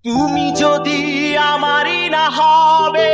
তুমি যদি আমারই না হবে।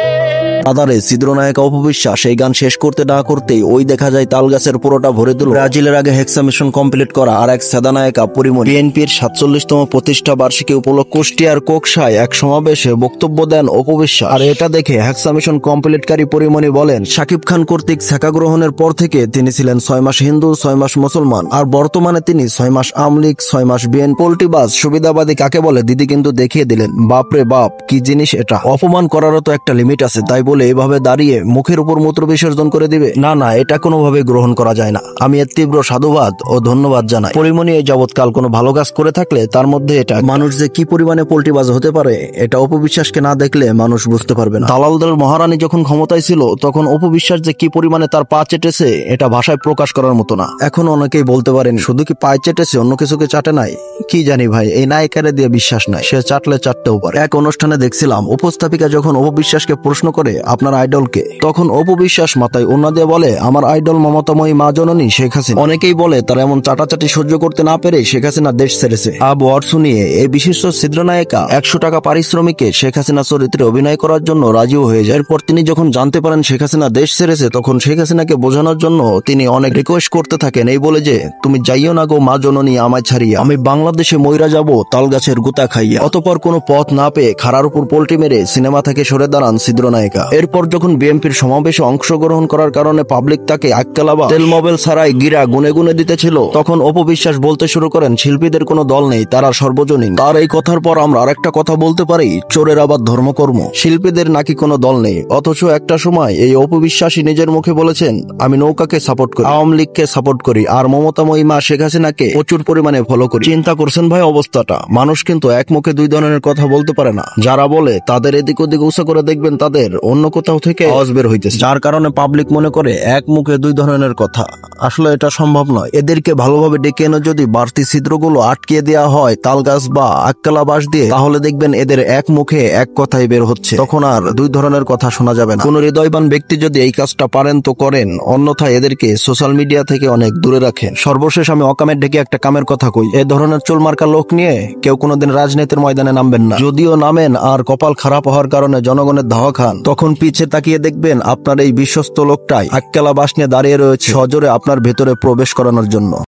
আদারে চিত্রনায়িকা অপবিশ্বাস এই গান শেষ করতে না করতেই ওই দেখা যায় তালগাছের পুরোটা ভরে দিল ব্রাজিলের আগে হেক্সা মিশন কমপ্লিট করা আর এক সাদা নায়িকা পরিমণি। বিএনপির 47তম প্রতিষ্ঠা বার্ষিকী উপলক্ষে কুষ্টিয়ার কোকসায় এক সমাবেশে বক্তব্য দেন অপবিশ্বাস। আর এটা দেখে হেক্সা মিশন কমপ্লিটকারী পরিমণি বলেন, শাকিব খান কর্তৃক ছাকা গ্রহণের পর থেকে তিনি ছিলেন 6 মাস হিন্দু 6 মাস মুসলমান, আর বর্তমানে তিনি 6 মাস আওয়ামী লীগ 6 মাস বিএনপি। পোল্টিবাজ সুবিধাবাদী কাকে বলে দিদি কিন্তু দেখিয়ে দিলেন। বাপরে বাপ, কি জিনিস এটা! অপমান করারও তো একটা লিমিট আছে, তাই বলে এভাবে দাঁড়িয়ে মুখের উপর মূত্র বিসর্জন করে দিবে? না না, এটা কোনোভাবে গ্রহণ করা যায় না। আমি এর তীব্র সাধুবাদ ও ধন্যবাদ জানাই। পরিমণি এই যাবৎকাল কোনো ভালো কাজ করে থাকলে তার মধ্যে এটা। মানুষ যে কি পরিমাণে পোল্টিবাজ হতে পারে এটা অপবিশ্বাসকে না দেখলে মানুষ বুঝতে পারবে না। দালালদের মহারানী যখন ক্ষমতায় ছিল তখন অপবিশ্বাস যে কি পরিমাণে তার পা চেটেছে এটা ভাষায় প্রকাশ করার মতো না। এখন অনেকেই বলতে পারেন শুধু কি পায়ে চেটেছে, অন্য কিছুকে চাটে নাই? কি জানি ভাই, এই নায়িকারে দিয়ে বিশ্বাস নাই, সে চাটলে চাটতেও পারে। এক অনুষ্ঠানে দেখছিলাম উপস্থাপিকা যখন অপবিশ্বাসকে প্রশ্ন করে আপনার আইডলকে, তখন অপবিশ্বাস মাথায় ওড়না দিয়ে বলে আমার আইডল মমতাময়ী মা জননী শেখ হাসিনা। অনেকেই বলে তার এমন চাটাচাটি সহ্য করতে না পেরে শেখ হাসিনা দেশ ছেড়েছে। ওয়ার্ড শুনিয়ে এই বিশিষ্ট চিত্রনায়িকা 100 টাকা পারিশ্রমিকে শেখ হাসিনা চরিত্রে অভিনয় করার জন্য রাজিও হয়ে যায়। এরপর তিনি যখন জানতে পারেন শেখ হাসিনা দেশ ছেড়েছে তখন শেখ হাসিনাকে বোঝানোর জন্য তিনি অনেক রিকোয়েস্ট করতে থাকেন, এই বলে যে তুমি যাইও না গো মা জননী আমায় ছাড়িয়া, আমি বাংলাদেশে মইরা যাব তালগাছের গুতা খাইয়া। অতপর কোনো পথ না পেয়ে খাড়ার উপর পোল্টি মেরে সিনেমা থেকে সরে দাঁড়ান চিত্রনায়িকা। এরপর যখন বিএনপির সমাবেশে অংশগ্রহণ করার কারণে পাবলিক তাকে আক্কেলাবা তেল মোবাইল ছাড়াই গিরা গুনে গুনে দিতেছিল, তখন অপবিশ্বাস বলতে শুরু করেন শিল্পীদের কোনো দল নেই, তারা সর্বজনীন। তার এই কথার পর আমরা আরেকটা কথা বলতে পারি, চোরের আবার ধর্মকর্ম। শিল্পীদের নাকি কোনো দল নেই, অথচ একটা সময় এই অপবিশ্বাসী নিজের মুখে বলেছেন আমি নৌকাকে সাপোর্ট করি, আওয়ামী লীগকে সাপোর্ট করি, আর মমতাময়ী মা শেখ হাসিনাকে প্রচুর পরিমাণে ফলো করি। চিন্তা করছেন ভাই অবস্থাটা? মানুষ কিন্তু এক মুখে দুই ধরনের কথা বলতে পারে না। যারা বলে তাদের এদিক ওদিক উঁচা করে দেখবেন তাদের অন্য কোথাও থেকে আওয়াজ বের হইতেছে, যার কারণে পাবলিক মনে করে এক মুখে দুই ধরনের কথা। আসলে এটা সম্ভব নয়। এদেরকে ভালোভাবে ডেকে এনে যদি বাড়তি ছিদ্রগুলো আটকিয়ে দেওয়া হয় তালগাছ বা আক্কেলা বাঁশ দিয়ে, তাহলে দেখবেন এদের এক মুখে এক কথাই বের হচ্ছে, তখন আর দুই ধরনের কথা শোনা যাবে না। কোন হৃদয়বান ব্যক্তি যদি এই কাজটা পারেন তো করেন, অন্যথায় এদেরকে সোশ্যাল মিডিয়া থেকে অনেক দূরে রাখেন। সর্বশেষ আমি অকামের ডেকে একটা কামের কথা কই, এ ধরনের চুলমার্কা লোক নিয়ে কেউ কোনোদিন রাজনীতির ময়দানে নামবেন না। যদিও নামেন আর কপাল খারাপ হওয়ার কারণে জনগণের ধাওয়া খান, তখন পিছে তাকিয়ে দেখবেন আপনার এই বিশ্বস্ত লোকটাই আক্কেলা বাঁশ নিয়ে দাঁড়িয়ে রয়েছে সজোরে আপনার ভেতরে প্রবেশ করানোর জন্য।